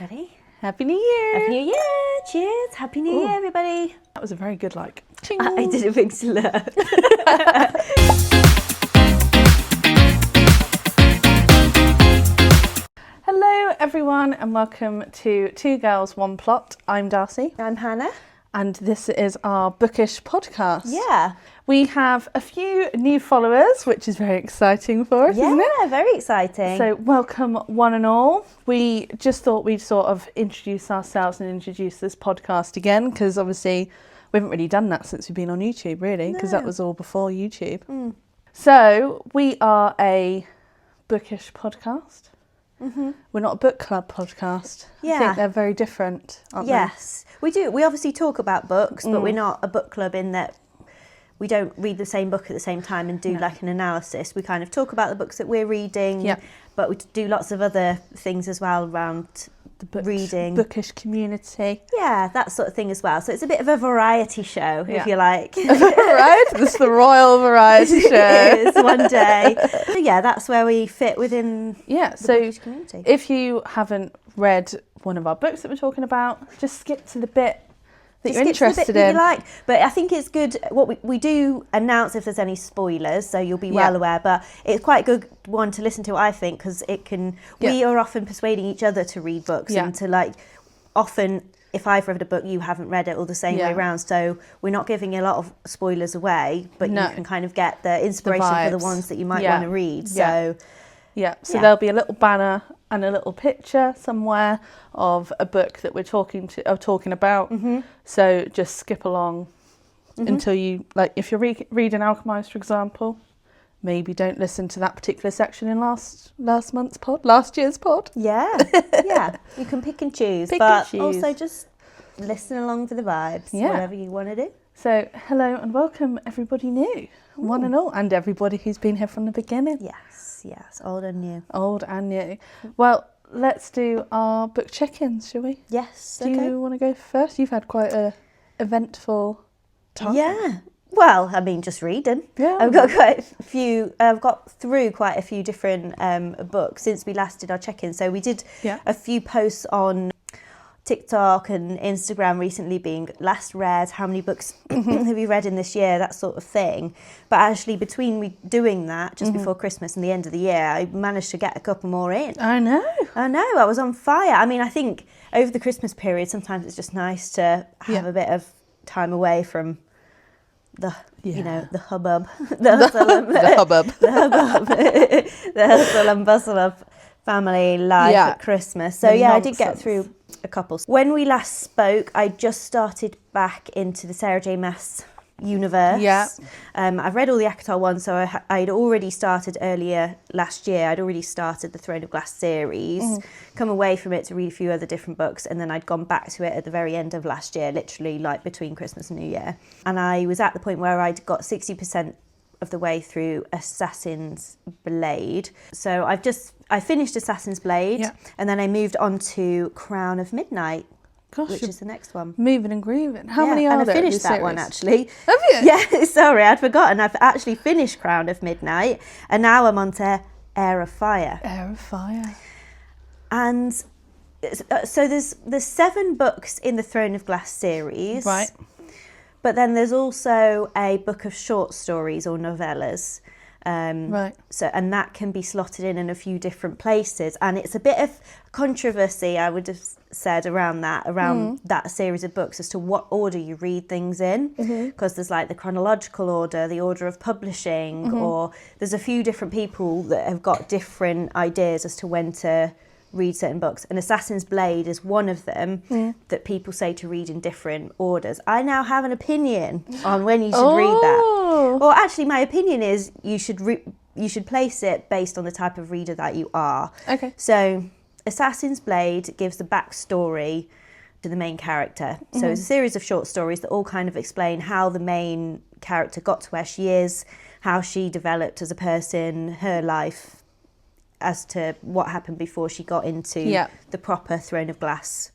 Ready? Happy New Year! Happy New Year! Cheers! Happy New Year, everybody! That was a very good ching. I did a big slur. Hello everyone and welcome to Two Girls, One Plot. I'm Darcy. I'm Hannah. And this is our Bookish podcast. Yeah. We have a few new followers, which is very exciting for us, isn't it? Yeah, very exciting. So welcome one and all. We just thought we'd sort of introduce ourselves and introduce this podcast again, because obviously we haven't really done that since we've been on YouTube, really, because that was all before YouTube. Mm. So we are a bookish podcast. Mm-hmm. We're not a book club podcast. Yeah. I think they're very different, aren't they? Yes, we do. We obviously talk about books, but we're not a book club in that we don't read the same book at the same time and do like an analysis. We kind of talk about the books that we're reading, but we do lots of other things as well around the reading. Bookish community. Yeah, that sort of thing as well. So it's a bit of a variety show, if you like. Right? This is the royal variety show. It is, one day. So yeah, that's where we fit within the Bookish community. If you haven't read one of our books that we're talking about, just skip to the bit that you're interested in. But I think it's good, what we do announce if there's any spoilers, so you'll be well aware, but it's quite a good one to listen to, I think, because it can, we are often persuading each other to read books and to often, if I've read a book, you haven't read it, or the same way around, so we're not giving a lot of spoilers away, but you can kind of get the inspiration for the ones that you might want to read, so there'll be a little banner and a little picture somewhere of a book that we're talking about. Mm-hmm. So just skip along until you, if you're reading Alchemist, for example, maybe don't listen to that particular section in last year's pod. Yeah, yeah. You can pick and choose, also just listen along for the vibes, whatever you want to do. So hello and welcome everybody new, one and all, and everybody who's been here from the beginning. Yes, old and new. Old and new. Well, let's do our book check-ins, shall we? Yes, Do you want to go first? You've had quite a eventful time. Yeah. Well, I mean, just reading. Yeah. I've got through quite a few different books since we last did our check-in. So we did a few posts on TikTok and Instagram recently, being last read, how many books have you read in this year, that sort of thing. But actually, between me doing that just before Christmas and the end of the year, I managed to get a couple more in. I know, I was on fire. I mean, I think over the Christmas period, sometimes it's just nice to have a bit of time away from the hubbub, the hustle and bustle of family life at Christmas. So I did get through a couple. When we last spoke, I just started back into the Sarah J. Maas universe. Yeah. I've read all the ACOTAR ones, so I'd already started earlier last year. I'd already started the Throne of Glass series, come away from it to read a few other different books, and then I'd gone back to it at the very end of last year, literally between Christmas and New Year. And I was at the point where I'd got 60% of the way through Assassin's Blade. So I finished Assassin's Blade, and then I moved on to Crown of Midnight, which is the next one. Moving and grooving. How many are there? And I finished that one, actually. Have you? Yeah, sorry, I'd forgotten. I've actually finished Crown of Midnight, and now I'm on to Heir of Fire. Heir of Fire. And so there's 7 books in the Throne of Glass series. Right. But then there's also a book of short stories or novellas. Right. So, and that can be slotted in a few different places. And it's a bit of controversy, I would have said, around that series of books as to what order you read things in. Because there's the chronological order, the order of publishing, or there's a few different people that have got different ideas as to when to read certain books, and Assassin's Blade is one of them that people say to read in different orders. I now have an opinion on when you should read that. Well, actually, my opinion is you should place it based on the type of reader that you are. Okay. So Assassin's Blade gives the backstory to the main character. So it's a series of short stories that all kind of explain how the main character got to where she is, how she developed as a person, her life, as to what happened before she got into the proper Throne of Glass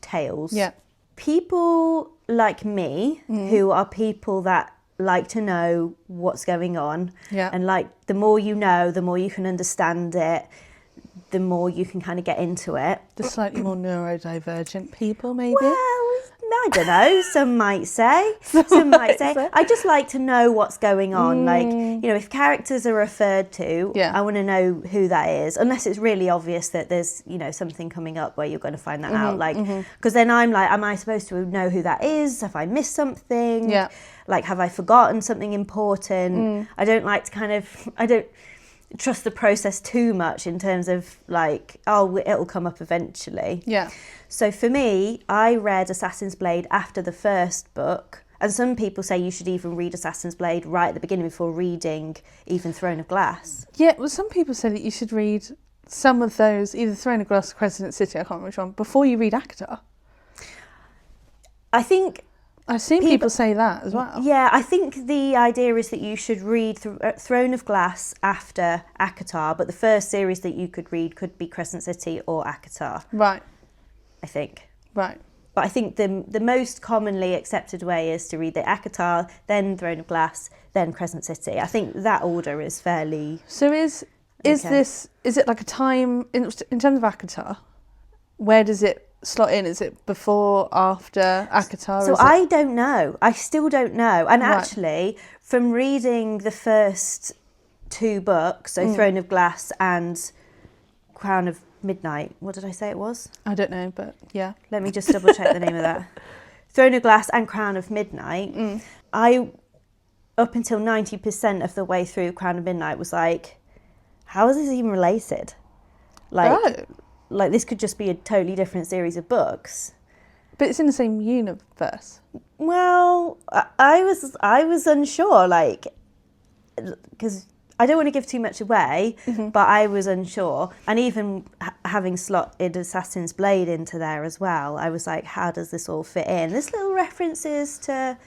tales. Yeah. People like me, who are people that like to know what's going on, and the more you know, the more you can understand it, the more you can kind of get into it. The slightly more neurodivergent people, maybe? Well, I don't know. Some might say. Some might say. I just like to know what's going on. Like, you know, if characters are referred to, I want to know who that is. Unless it's really obvious that there's, you know, something coming up where you're going to find that out. Like, because then I'm like, am I supposed to know who that is? Have I missed something? Yeah. Like, have I forgotten something important? I don't like to kind of, I don't trust the process too much in terms of like, oh, it'll come up eventually. Yeah. So for me, I read Assassin's Blade after the first book. And some people say you should even read Assassin's Blade right at the beginning before reading even Throne of Glass. Yeah, well, some people say that you should read some of those, either Throne of Glass or Crescent City, I can't remember which one, before you read ACOTAR. I think... I've seen people say that as well. Yeah, I think the idea is that you should read Throne of Glass after ACOTAR, but the first series that you could read could be Crescent City or ACOTAR. Right. I think. Right. But I think the most commonly accepted way is to read the ACOTAR, then Throne of Glass, then Crescent City. I think that order is fairly... So is it like a time, in terms of ACOTAR, where does it slot in? Is it before, after ACOTAR? So I don't know. I still don't know. And actually, from reading the first two books, so Throne of Glass and Crown of Midnight, what did I say it was? I don't know, but yeah. Let me just double check the name of that. Throne of Glass and Crown of Midnight. I, up until 90% of the way through Crown of Midnight, was like, how is this even related? Like this could just be a totally different series of books. But it's in the same universe. Well, I was unsure, like, because I don't want to give too much away, but I was unsure. And even having slotted Assassin's Blade into there as well, I was like, how does this all fit in? There's little references to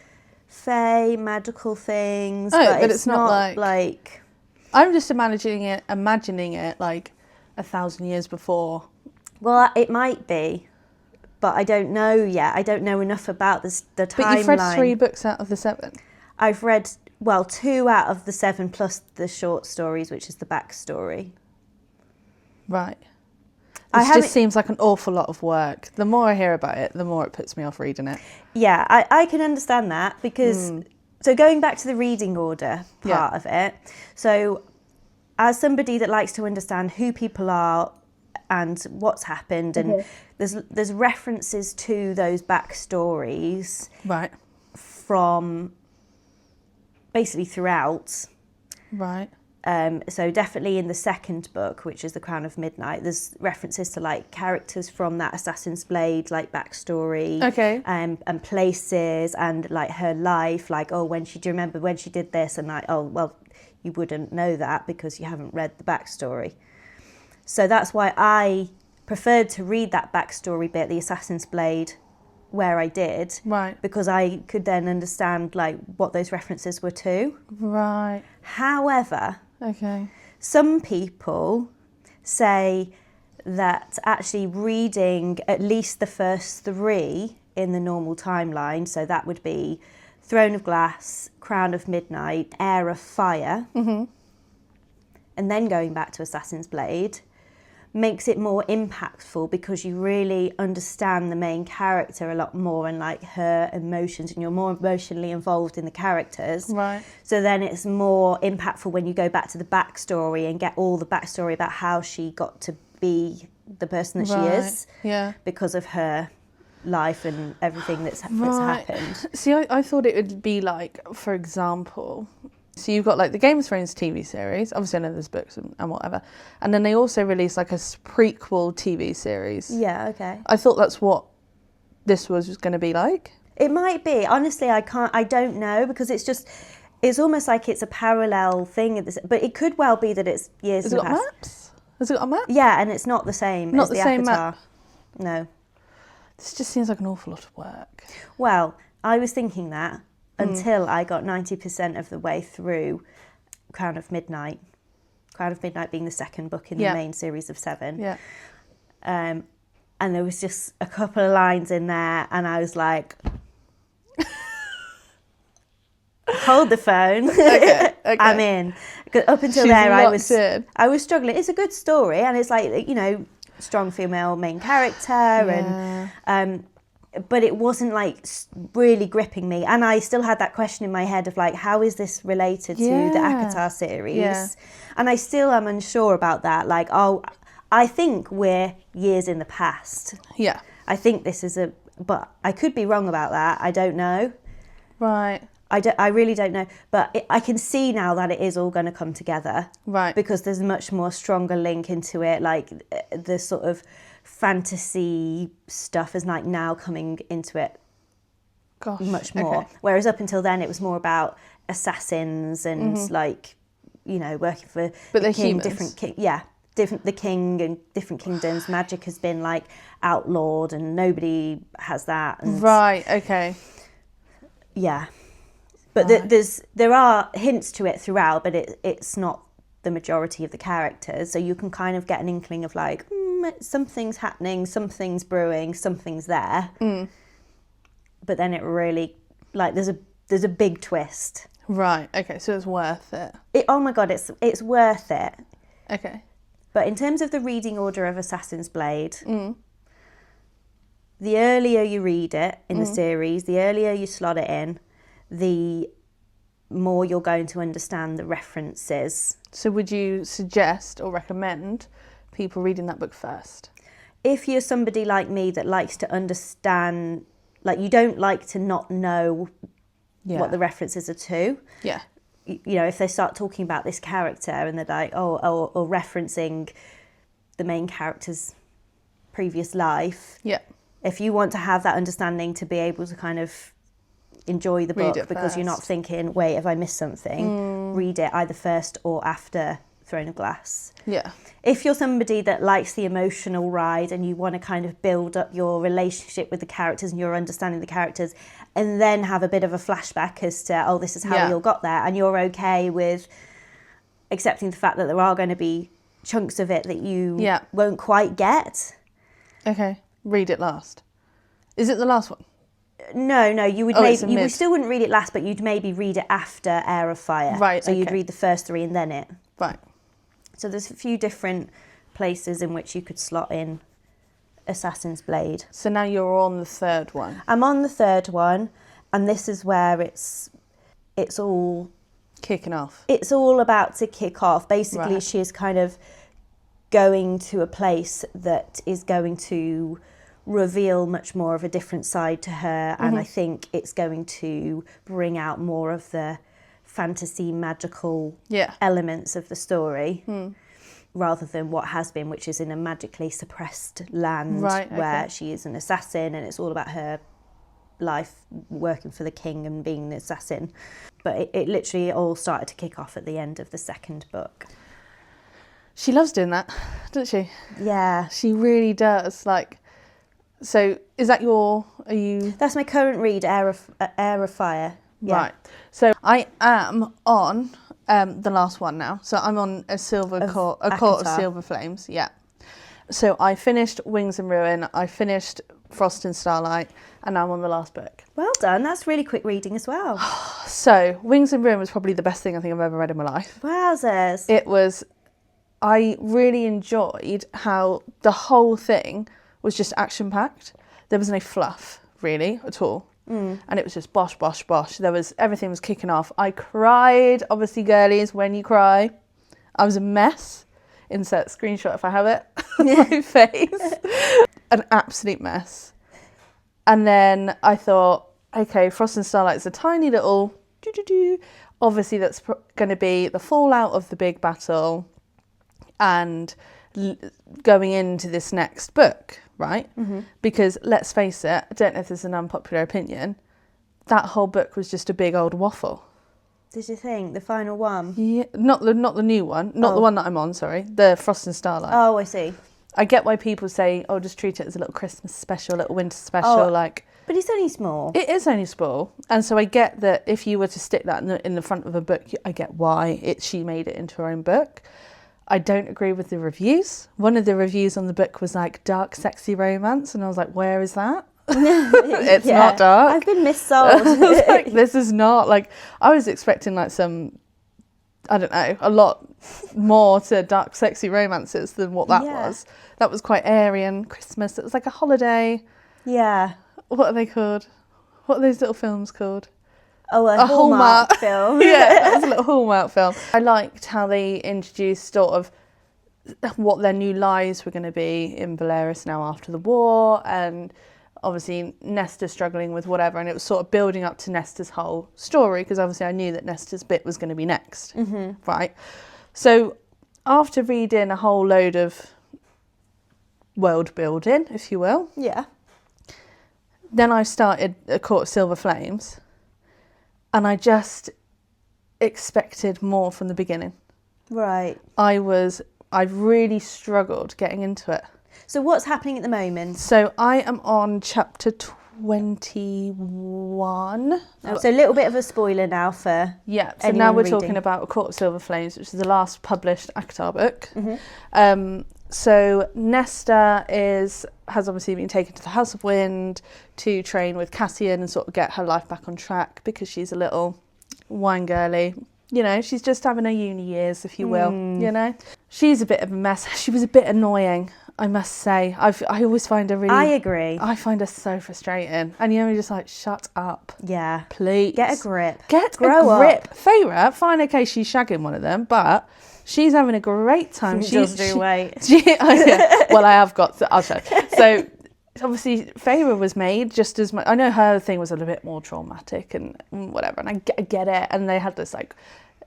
fae, magical things, but it's not like... I'm just imagining it like 1,000 years before. Well, it might be, but I don't know yet. I don't know enough about the timeline. But you've read 3 books out of the 7? I've read... Well, 2 out of the 7 plus the short stories, which is the backstory. Right. It just seems like an awful lot of work. The more I hear about it, the more it puts me off reading it. Yeah, I can understand that because... So going back to the reading order part of it, so as somebody that likes to understand who people are and what's happened, and there's references to those backstories from... basically throughout. Right. So definitely in the second book, which is The Crown of Midnight, there's references to like characters from that Assassin's Blade like backstory. Okay. And places and like her life, like, oh, do you remember when she did this? And like, oh, well, you wouldn't know that because you haven't read the backstory. So that's why I preferred to read that backstory bit, the Assassin's Blade, where I did, because I could then understand like what those references were to. Right. However, some people say that actually reading at least the first 3 in the normal timeline, so that would be Throne of Glass, Crown of Midnight, Heir of Fire, and then going back to Assassin's Blade, makes it more impactful because you really understand the main character a lot more and like her emotions, and you're more emotionally involved in the characters. Right. So then it's more impactful when you go back to the backstory and get all the backstory about how she got to be the person that she is. Yeah. Because of her life and everything that's happened. See, I thought it would be like, for example... So you've got like the Game of Thrones TV series. Obviously I know there's books and whatever. And then they also released like a prequel TV series. Yeah, okay. I thought that's what this was going to be like. It might be. Honestly, I don't know because it's almost like it's a parallel thing. But it could well be that it's years in the past. Has it got maps? Has it got a map? Yeah, and it's not the same as the same ACOTAR. Map. No. This just seems like an awful lot of work. Well, I was thinking that until I got 90% of the way through Crown of Midnight. Crown of Midnight being the second book in the main series of 7. Yeah. And there was just a couple of lines in there and I was like, hold the phone. Okay. I'm in. Up until there, I was struggling. It's a good story, and it's like, you know, strong female main character, and but it wasn't like really gripping me. And I still had that question in my head of like, how is this related to the ACOTAR series? Yeah. And I still am unsure about that. Like, I think we're years in the past. Yeah. I think this is but I could be wrong about that. I don't know. Right. I really don't know. But I can see now that it is all going to come together. Right. Because there's a much more stronger link into it. Like the sort of fantasy stuff is like now coming into it much more. Okay. Whereas up until then it was more about assassins and like, you know, working for the king, humans. different king, the king and different kingdoms. Magic has been like outlawed and nobody has that. And right, okay. Yeah. But there are hints to it throughout, but it's not the majority of the characters. So you can kind of get an inkling of like, something's happening, something's brewing, something's there. But then it really, like, there's a big twist. Right, okay, so it's worth it. Oh my God, it's worth it. Okay. But in terms of the reading order of Assassin's Blade, the earlier you read it in the series, the earlier you slot it in, the more you're going to understand the references. So would you suggest or recommend people reading that book first? If you're somebody like me that likes to understand, like you don't like to not know what the references are to. Yeah. You know, if they start talking about this character and they're like, or referencing the main character's previous life. Yeah. If you want to have that understanding to be able to kind of enjoy the book because you're not thinking, wait, have I missed something? Read it either first or after Throne of Glass. Yeah. If you're somebody that likes the emotional ride and you want to kind of build up your relationship with the characters and your understanding of the characters and then have a bit of a flashback as to, this is how we all got there, and you're okay with accepting the fact that there are going to be chunks of it that you won't quite get. Okay. Read it last. Is it the last one? No, you would you still wouldn't read it last, but you'd maybe read it after Heir of Fire. Right. So you'd read the first three and then it. Right. So there's a few different places in which you could slot in Assassin's Blade. So now you're on the third one. I'm on the third one, and this is where it's all kicking off. It's all about to kick off. Basically, she's kind of going to a place that is going to reveal much more of a different side to her, and I think it's going to bring out more of the fantasy magical elements of the story rather than what has been, which is in a magically suppressed land where she is an assassin and it's all about her life working for the king and being an assassin. But it literally all started to kick off at the end of the second book. She loves doing that, doesn't she? Yeah. She really does. Like, so is that are you... That's my current read, Heir of Fire. Yeah. Right. So I am on the last one now. So I'm on a Court of Silver Flames. Yeah. So I finished Wings and Ruin. I finished Frost and Starlight, and now I'm on the last book. Well done. That's really quick reading as well. So Wings and Ruin was probably the best thing I think I've ever read in my life. Wowzers. It was. I really enjoyed how the whole thing was just action-packed. There was no fluff, really, at all. And it was just bosh, bosh, bosh. Everything was kicking off. I cried, obviously, girlies, when you cry. I was a mess. Insert screenshot if I have it. My face. An absolute mess. And then I thought, okay, Frost and Starlight is a tiny little Obviously, that's going to be the fallout of the big battle and going into this next book, right? Because let's face it, I don't know if this is an unpopular opinion, that whole book was just a big old waffle. Did you think? The final one? Yeah, not the new one, not the one that I'm on, sorry, the Frost and Starlight. Oh, I see. I get why people say, just treat it as a little Christmas special, a little winter special, But it's only small. It is only small. And so I get that if you were to stick that in the front of a book, I get why she made it into her own book. I don't agree with the reviews. One of the reviews on the book was like dark, sexy romance. And I was like, where is that? It's not dark. I've been missold. This is not I was expecting some I don't know, a lot more to dark, sexy romances than what that was. That was quite airy and Christmas. It was like a holiday. Yeah. What are they called? What are those little films called? Oh, a Hallmark film. Yeah, that was a little Hallmark film. I liked how they introduced sort of what their new lives were going to be in Valeris now after the war, and obviously Nesta struggling with whatever, and it was sort of building up to Nesta's whole story, because obviously I knew that Nesta's bit was going to be next, right? So after reading a whole load of world building, if you will, then I started A Court of Silver Flames, and I just expected more from the beginning. Right. I really struggled getting into it. So what's happening at the moment? So I am on chapter 21. So a little bit of a spoiler now for so now we're talking about A Court of Silver Flames, which is the last published ACOTAR book. So Nesta has obviously been taken to the House of Wind to train with Cassian and sort of get her life back on track, because she's a little wine girly. You know, she's just having her uni years, if you will, you know. She's a bit of a mess. She was a bit annoying, I must say. I always find her really... I agree. I find her so frustrating. And you're just like, shut up. Yeah. Please. Get a grip. Grow up. Feyre, fine, okay, she's shagging one of them, but she's having a great time. She does do wait. Well, I have got... I'll show. So... Obviously, Feyre was made just as much... I know her thing was a little bit more traumatic and whatever, and I get it. And they had this, like,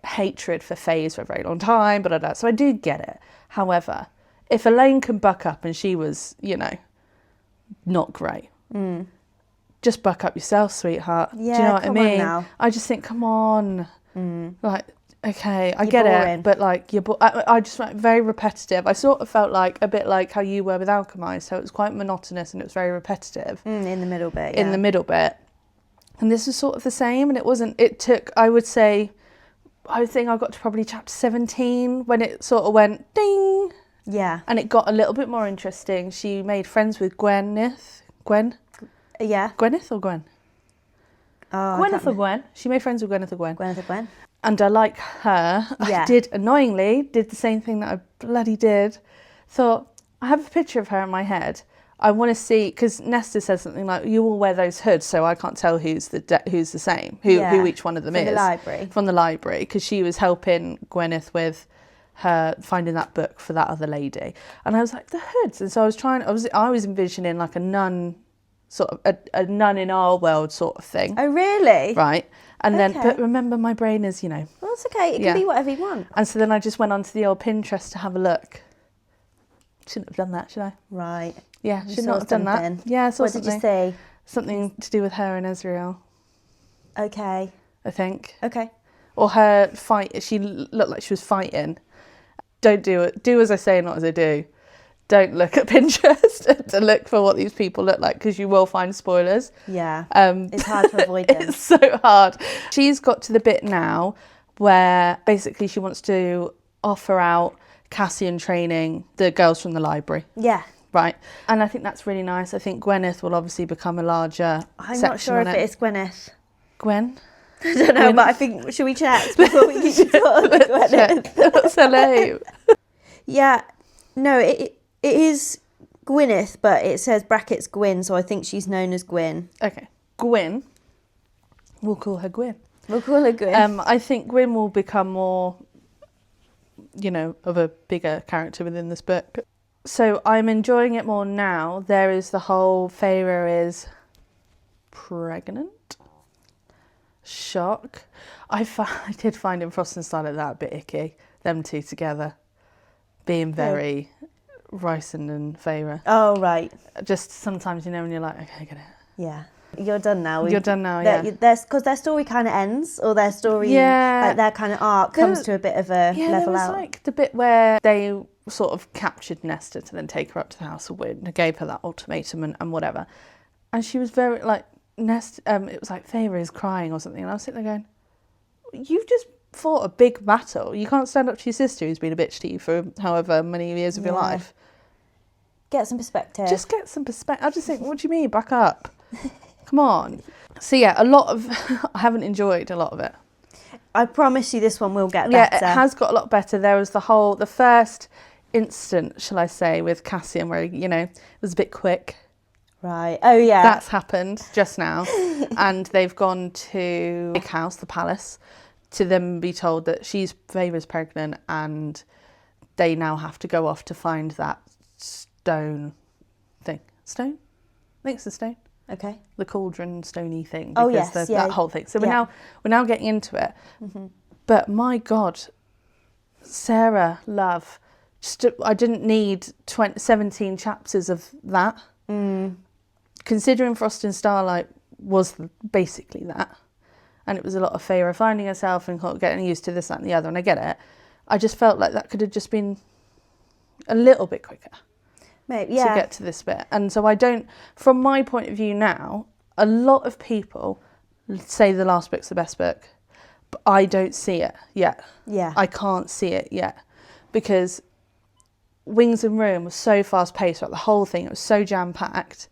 hatred for Faze for a very long time, so I do get it. However, if Elaine can buck up and she was, you know, not great, just buck up yourself, sweetheart. Yeah, do you know what I mean? On now. I just think, come on. Like... Okay, I get it, but like I just felt very repetitive. I sort of felt like a bit like how you were with Alchemy, so it was quite monotonous and it was very repetitive. In the middle bit, In the middle bit. And this was sort of the same, and it took, I think I got to probably chapter 17 when it sort of went ding. Yeah. And it got a little bit more interesting. She made friends with Gwyneth. Yeah. Gwyneth or Gwen? Oh, Gwyneth or Gwen? She made friends with Gwyneth or Gwen. Gwyneth or Gwen. And I like her. Yeah. I did the same thing that I bloody did. Thought, I have a picture of her in my head. I want to see, because Nesta says something like, you all wear those hoods, so I can't tell who's the same, who each one of them is. From the library, because she was helping Gwyneth with her finding that book for that other lady. And I was like, the hoods. And so I was envisioning like a nun, sort of a nun in our world sort of thing. Oh, really? Right. And then, but remember, my brain is, you know... Well, that's okay. It can be whatever you want. And so then I just went onto the old Pinterest to have a look. Shouldn't have done that, should I? Right. Yeah, should not have done that. Yeah, I saw what something. Did you see? Something to do with her and Ezreal. Okay. I think. Okay. Or her fight. She looked like she was fighting. Don't do it. Do as I say, not as I do. Don't look at Pinterest to look for what these people look like, because you will find spoilers. Yeah, it's hard to avoid them. It's so hard. She's got to the bit now where basically she wants to offer out Cassian training the girls from the library. Yeah. Right. And I think that's really nice. I think Gwyneth will obviously become a larger I'm not sure if it is Gwyneth. Gwen? I don't know, but I think, should we check before we keep talking about Gwyneth? What's her name? Yeah. No, it is Gwyneth, but it says brackets Gwyn, so I think she's known as Gwyn. Okay. Gwyn. We'll call her Gwyn. We'll call her Gwyn. I think Gwyn will become more, you know, of a bigger character within this book. So I'm enjoying it more now. There is the whole Feyre is pregnant. Shock. I did find in Frost and Starlight that a bit icky. Them two together. Being very... Rysand and Feyre. Oh, right. Just sometimes, you know, when you're like, okay, I get it. Yeah. You're done now. You're done now, yeah. Because their story kind of ends, or their story, like their kind of arc comes to a bit of a level out. There was like the bit where they sort of captured Nesta to then take her up to the House of Wind and gave her that ultimatum and whatever. And she was very, like, Nesta, it was like Feyre is crying or something. And I was sitting there going, you've just fought a big battle. You can't stand up to your sister who's been a bitch to you for however many years of your life. Get some perspective. Just get some perspective. I just think, what do you mean, back up? Come on. So yeah, I haven't enjoyed a lot of it. I promise you this one will get better. Yeah, it has got a lot better. There was the first instant, shall I say, with Cassian where, it was a bit quick. Right. Oh, yeah. That's happened just now. And they've gone to the big house, the palace, to then be told that Favour's pregnant and they now have to go off to find that stone thing. Stone? I think it's a stone. Okay. The cauldron stony thing. Oh, yes. That whole thing. So we're now getting into it. Mm-hmm. But my God, Sarah, love, I didn't need 17 chapters of that. Considering Frost and Starlight was basically that, and it was a lot of Feyre finding herself and getting used to this, that and the other, and I get it, I just felt like that could have just been a little bit quicker. Maybe, to get to this bit. And so I don't, from my point of view now, a lot of people say the last book's the best book, but I don't see it yet. Yeah. I can't see it yet because Wings and Ruin was so fast paced throughout the whole thing. It was so jam packed,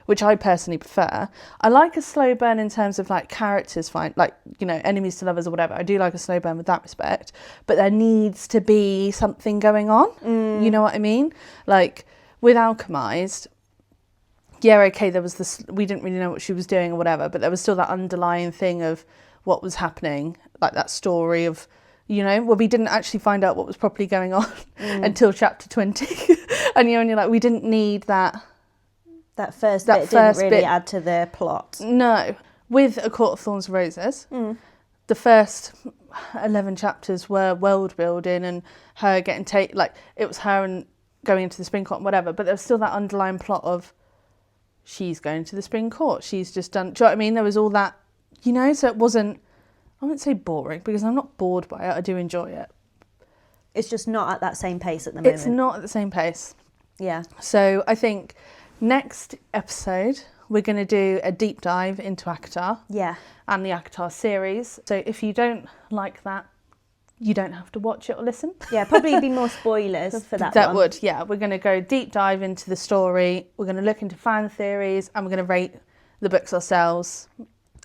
which I personally prefer. I like a slow burn in terms of like characters enemies to lovers or whatever. I do like a slow burn with that respect, but there needs to be something going on. You know what I mean? Like with Alchemized, yeah, okay, there was this, we didn't really know what she was doing or whatever, but there was still that underlying thing of what was happening, like that story of, where we didn't actually find out what was properly going on until chapter 20. And you're like, we didn't need that. That first bit didn't really add to the plot. No. With A Court of Thorns and Roses, the first 11 chapters were world building and her getting it was her and going into the Spring Court and whatever, but there was still that underlying plot of she's going to the Spring Court. She's just done, do you know what I mean? There was all that, so it wasn't, I wouldn't say boring because I'm not bored by it. I do enjoy it. It's just not at that same pace at the moment. It's not at the same pace. Yeah. So I think next episode, we're going to do a deep dive into ACOTAR. Yeah. And the ACOTAR series. So if you don't like that, you don't have to watch it or listen. Yeah, probably be more spoilers for that That one. would, yeah. We're going to go deep dive into the story. We're going to look into fan theories and we're going to rate the books ourselves.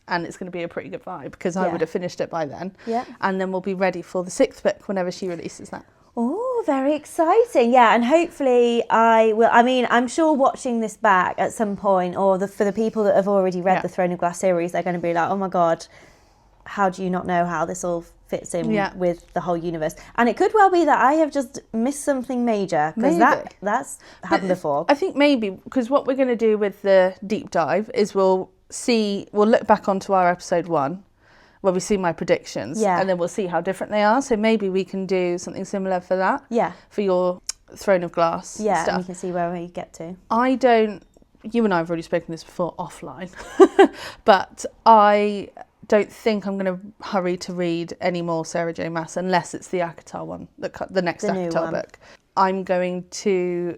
And it's going to be a pretty good vibe because I would have finished it by then. Yeah. And then we'll be ready for the 6th book whenever she releases that. Oh, very exciting. Yeah, and hopefully I'm sure watching this back at some point, or for the people that have already read the Throne of Glass series, they're going to be like, oh my God, how do you not know how this all fits in with the whole universe? And it could well be that I have just missed something major, because that's happened before. I think maybe, because what we're going to do with the deep dive is we'll look back onto our episode 1, where we see my predictions, and then we'll see how different they are. So maybe we can do something similar for that. Yeah. For your Throne of Glass stuff. And we can see where we get to. You and I have already spoken this before offline, but I don't think I'm going to hurry to read any more Sarah J. Maas unless it's the ACOTAR one, the next ACOTAR book. I'm going to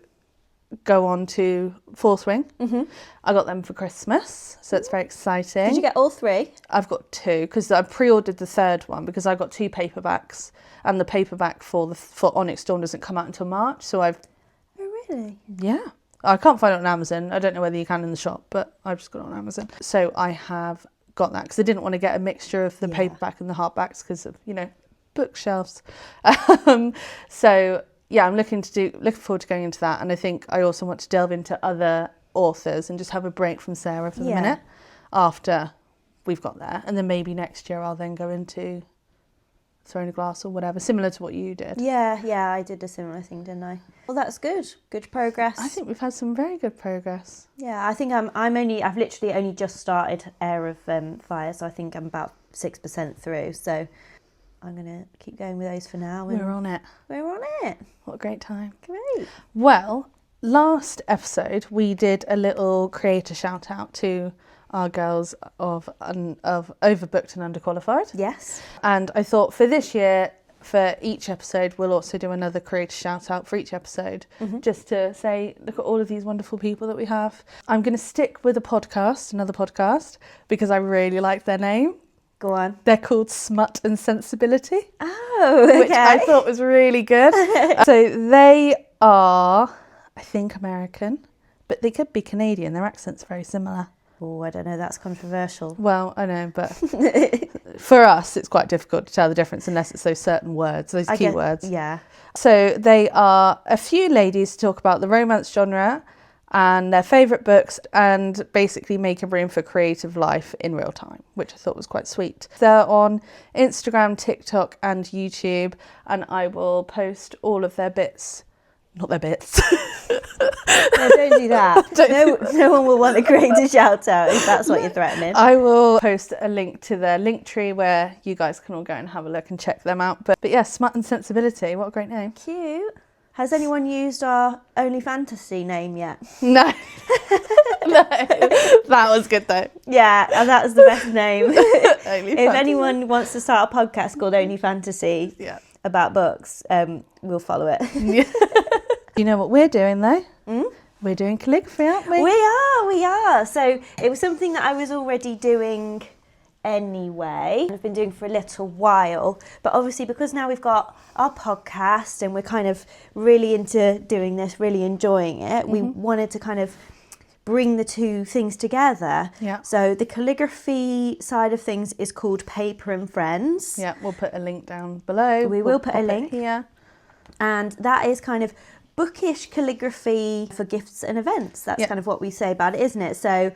go on to Fourth Wing. Mm-hmm. I got them for Christmas, so it's very exciting. Did you get all 3? I've got 2 because I pre-ordered the 3rd one because I got 2 paperbacks, and the paperback for Onyx Dawn doesn't come out until March. So I've. Oh really? Yeah, I can't find it on Amazon. I don't know whether you can in the shop, but I've just got it on Amazon. So I have got that because I didn't want to get a mixture of the paperback and the hardbacks because of bookshelves. So. Yeah, I'm looking forward to going into that, and I think I also want to delve into other authors and just have a break from Sarah for the minute after we've got there, and then maybe next year I'll then go into Throne of Glass or whatever, similar to what you did. Yeah, I did a similar thing, didn't I? Well, that's good progress. I think we've had some very good progress. Yeah, I think I've literally only just started Heir of Fire, so I think I'm about 6% through. So I'm going to keep going with those for now. We're on it. What a great time. Great. Well, last episode we did a little creator shout out to our girls of Overbooked and Underqualified. Yes. And I thought for this year, for each episode, we'll also do another creator shout out for each episode, just to say, look at all of these wonderful people that we have. I'm going to stick with another podcast, because I really like their name. Go on. They're called Smut and Sensibility. Oh, okay. Which I thought was really good. So they are, I think, American, but they could be Canadian. Their accent's very similar. Oh, I don't know, that's controversial. Well, I know, but for us, it's quite difficult to tell the difference unless it's those certain words, those keywords. Yeah. So they are a few ladies to talk about the romance genre and their favourite books and basically making room for creative life in real time, which I thought was quite sweet. They're on Instagram, TikTok and YouTube, and I will post all of their bits. Not their bits. No, don't do that. No one will want a creator shout out if that's what you're threatening. I will post a link to their link tree where you guys can all go and have a look and check them out. But yeah, Smut and Sensibility, what a great name. Cute. Has anyone used our Only Fantasy name yet? No. No. That was good though. Yeah, and that was the best name. Only If Fantasy. anyone wants to start a podcast called Only Fantasy about books, we'll follow it. Yeah. You know what we're doing though? We're doing calligraphy, aren't we? We are. So it was something that I was already doing anyway. I've been doing for a little while, but obviously because now we've got our podcast and we're kind of really into doing this, really enjoying it, we wanted to kind of bring the two things together. Yeah. So the calligraphy side of things is called Paper and Friends. Yeah, we'll put a link down below. We will put a link here. And that is kind of bookish calligraphy for gifts and events. That's kind of what we say about it, isn't it? So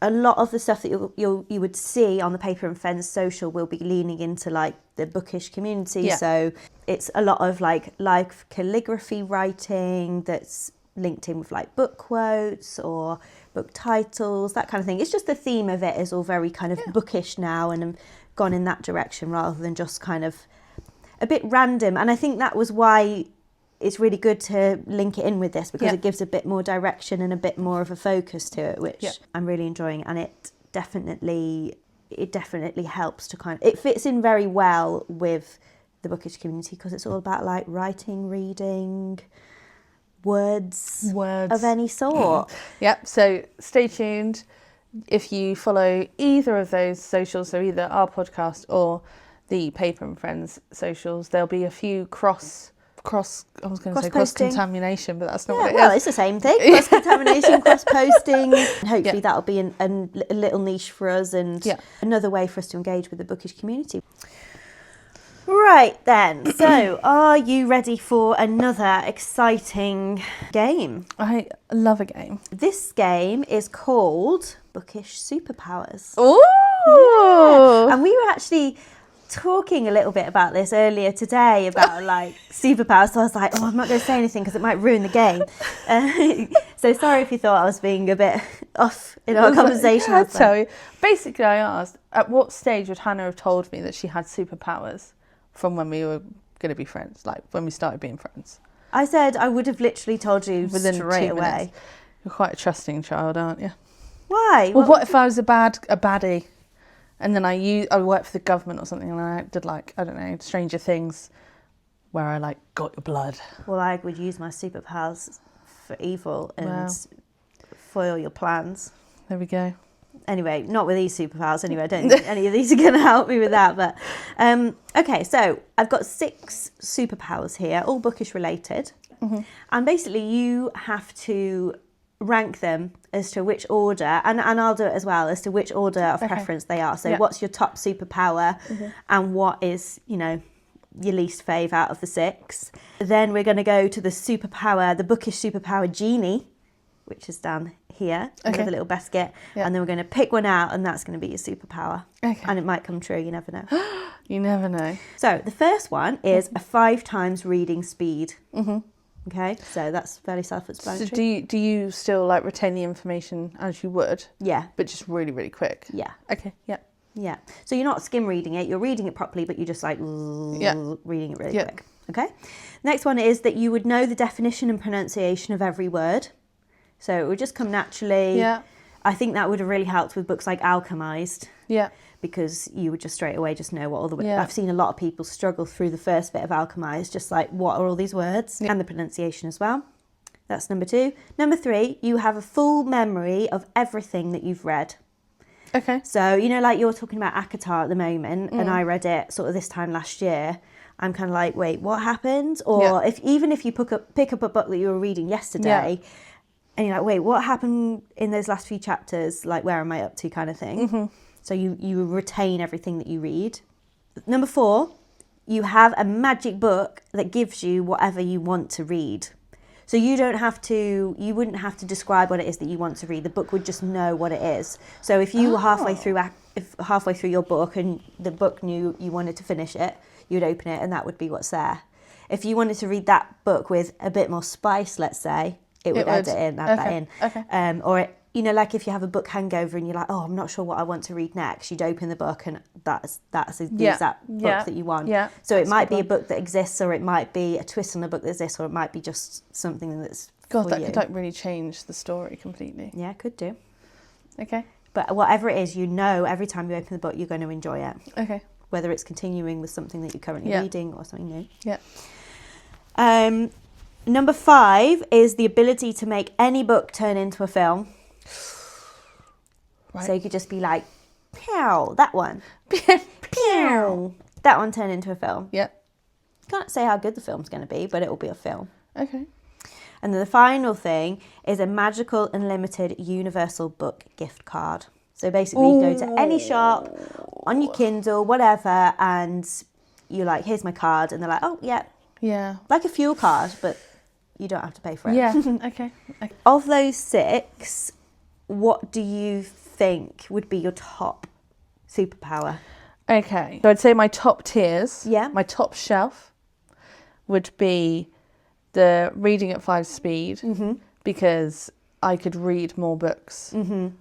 a lot of the stuff that you would see on the Paper and Friends social will be leaning into like the bookish community. Yeah. So it's a lot of like live calligraphy writing that's linked in with like book quotes or book titles, that kind of thing. It's just the theme of it is all very kind of bookish now and gone in that direction rather than just kind of a bit random. And I think that was why it's really good to link it in with this, because it gives a bit more direction and a bit more of a focus to it, which I'm really enjoying. And it definitely helps to kind of, it fits in very well with the bookish community because it's all about like writing, reading, words of any sort. Yep, so stay tuned. If you follow either of those socials, so either our podcast or the Paper and Friends socials, there'll be a few cross contamination, but that's not what it is. Well, it's the same thing. Cross contamination, cross posting. Hopefully that'll be a little niche for us and another way for us to engage with the bookish community. Right then, so are you ready for another exciting game? I love a game. This game is called Bookish Superpowers. Ooh! Yeah. And we were actually talking a little bit about this earlier today about like superpowers, so I was like, oh, I'm not going to say anything because it might ruin the game. So sorry if you thought I was being a bit off in our conversation. I'll tell you. Basically, I asked, at what stage would Hannah have told me that she had superpowers from when we were going to be friends, like when we started being friends? I said I would have literally told you within straight 2 away. minutes. You're quite a trusting child, aren't you? Why? Well, what if I was a baddie? And then I worked for the government or something, and I did like, I don't know, Stranger Things, where I like got your blood. Well, I would use my superpowers for evil and foil your plans. There we go. Anyway, not with these superpowers. Anyway, I don't think any of these are going to help me with that. But okay, so I've got 6 superpowers here, all bookish related, and basically you have to rank them as to which order, and I'll do it as well, as to which order of preference they are. So what's your top superpower and what is, you know, your least fave out of the 6. Then we're going to go to the superpower, the bookish superpower genie, which is down here with a little basket, and then we're going to pick one out and that's going to be your superpower. And it might come true, you never know. You never know. So the first one is a 5 times reading speed. Okay, so that's fairly self-explanatory. So do you still like retain the information as you would? Yeah. But just really, really quick? Yeah. Okay, yeah. Yeah. So you're not skim reading it, you're reading it properly, but you're just like reading it really quick. Okay. Next one is that you would know the definition and pronunciation of every word. So it would just come naturally. Yeah. I think that would have really helped with books like Alchemized. Yeah. Because you would just straight away just know what all the words. I've seen a lot of people struggle through the first bit of Alchemized, just like, what are all these words? And the pronunciation as well. That's number 2. Number 3, you have a full memory of everything that you've read. Okay. So, you know, like you're talking about Akatar at the moment, and I read it sort of this time last year. I'm kind of like, wait, what happened? Or if you pick up a book that you were reading yesterday, and you're like, wait, what happened in those last few chapters? Like, where am I up to, kind of thing. Mm-hmm. So you retain everything that you read. Number 4, you have a magic book that gives you whatever you want to read. So you wouldn't have to describe what it is that you want to read. The book would just know what it is. So if you were halfway through your book and the book knew you wanted to finish it, you'd open it and that would be what's there. If you wanted to read that book with a bit more spice, let's say, it would add that in. Okay. Or like if you have a book hangover and you're like, oh, I'm not sure what I want to read next, you'd open the book and that's the exact book that you want. Yeah. So it might be a book that exists, or it might be a twist on a book that exists, or it might be just something that's God, that could like really change the story completely. Yeah, it could do. Okay. But whatever it is, every time you open the book, you're going to enjoy it. Okay. Whether it's continuing with something that you're currently reading or something new. Yeah. Number 5 is the ability to make any book turn into a film. Right. So you could just be like, pow, that one. Pow. That one turned into a film. Yeah. Can't say how good the film's going to be, but it will be a film. Okay. And then the final thing is a magical unlimited universal book gift card. So basically you go to any shop, on your Kindle, whatever, and you're like, here's my card. And they're like, oh, yeah. Yeah. Like a fuel card, but you don't have to pay for it. Yeah. Okay. Of those 6, what do you think would be your top superpower? Okay. So I'd say my top tiers, my top shelf would be the reading at 5 speed, because I could read more books and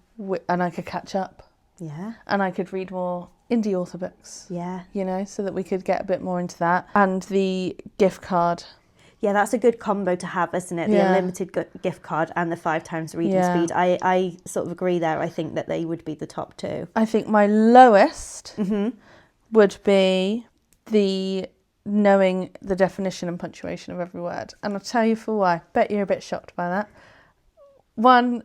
I could catch up. Yeah. And I could read more indie author books. Yeah. So that we could get a bit more into that. And the gift card. Yeah, that's a good combo to have, isn't it? The unlimited gift card and the 5 times reading speed. I sort of agree there. I think that they would be the top 2. I think my lowest would be the knowing the definition and punctuation of every word. And I'll tell you for why. Bet you're a bit shocked by that. One,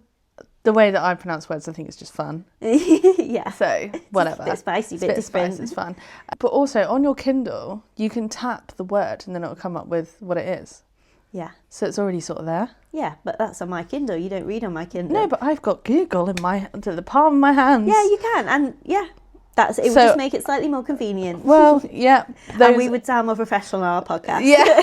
the way that I pronounce words, I think is just fun. Yeah. So, whatever. It's a bit spicy, bit different. It's fun. But also, on your Kindle, you can tap the word and then it'll come up with what it is. Yeah. So it's already sort of there. Yeah, but that's on my Kindle. You don't read on my Kindle. No, but I've got Google in the palm of my hands. Yeah, you can. And it would just make it slightly more convenient. Well, yeah. And we would sound more professional on our podcast. Yeah.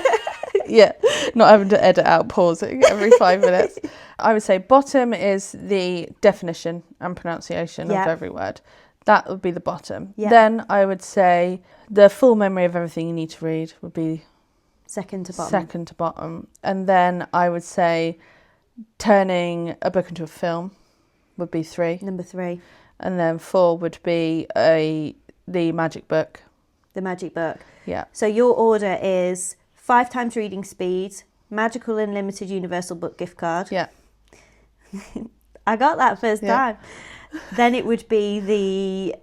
Yeah, not having to edit out pausing every 5 minutes. I would say bottom is the definition and pronunciation of every word. That would be the bottom. Yeah. Then I would say the full memory of everything you need to read would be second to bottom. And then I would say turning a book into a film would be 3. Number 3. And then 4 would be the magic book. The magic book. Yeah. So your order is 5 times reading speed, magical unlimited universal book gift card. Yeah. I got that first time. Then it would be the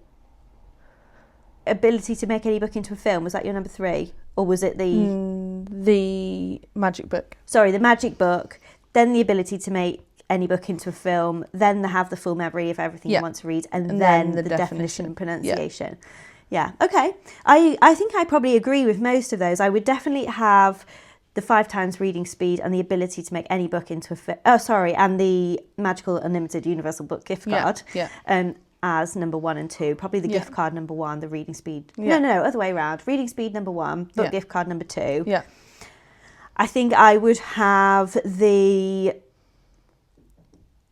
ability to make any book into a film. Was that your number 3? Or was it the magic book? Sorry, the magic book. Then the ability to make any book into a film. Then have the full memory of everything you want to read. And then the definition and pronunciation. Yeah, okay. I think I probably agree with most of those. I would definitely have the 5 times reading speed and the ability to make any book into a and the magical unlimited universal book gift card as number 1 and 2. Probably the gift card number 1, the reading speed. No, other way around. Reading speed number 1, book gift card number 2. Yeah. I think I would have the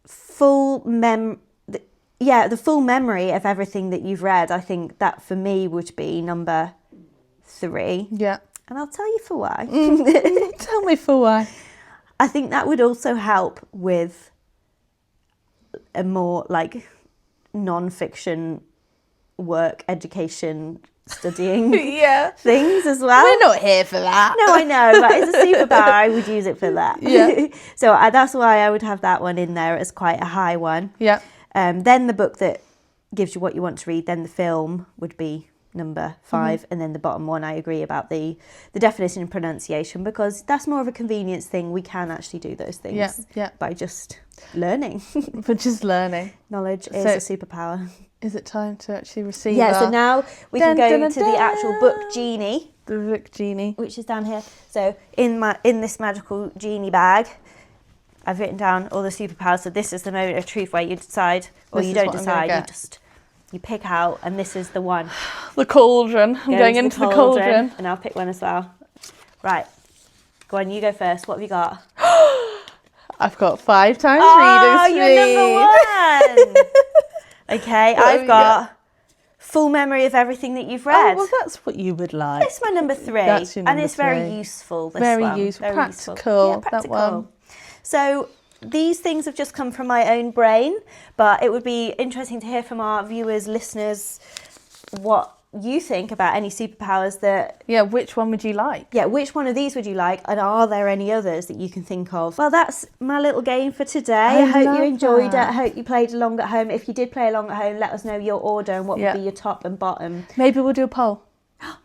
full the full memory of everything that you've read. I think that for me would be number 3. Yeah. And I'll tell you for why. Tell me for why. I think that would also help with a more like non-fiction work, education, studying things as well. We're not here for that. No, I know, but as a superpower, I would use it for that. Yeah. So that's why I would have that one in there as quite a high one. Yeah. Then the book that gives you what you want to read, then the film would be number 5, and then the bottom one, I agree about the definition and pronunciation, because that's more of a convenience thing. We can actually do those things by just learning. But just learning. Knowledge is a superpower. Is it time to actually receive so now we can go to the actual book genie. The book genie. Which is down here. So in this magical genie bag, I've written down all the superpowers. So this is the moment of truth where you decide, or you don't decide. You pick out, and this is the one. The cauldron. I'm going into the cauldron. And I'll pick one as well. Right. Go on, you go first. What have you got? I've got 5 times reading speed. Oh, you're number 1. Okay, I've got full memory of everything that you've read. Oh, well, that's what you would like. It's my number 3. That's your number and it's 3. very useful, this very one. Useful. Very practical, useful. Yeah, practical. That one. So these things have just come from my own brain, but it would be interesting to hear from our viewers, listeners, what you think about any superpowers that... Yeah, which one would you like? Yeah, which one of these would you like? And are there any others that you can think of? Well, that's my little game for today. I hope you enjoyed it. I hope you played along at home. If you did play along at home, let us know your order and what would be your top and bottom. Maybe we'll do a poll.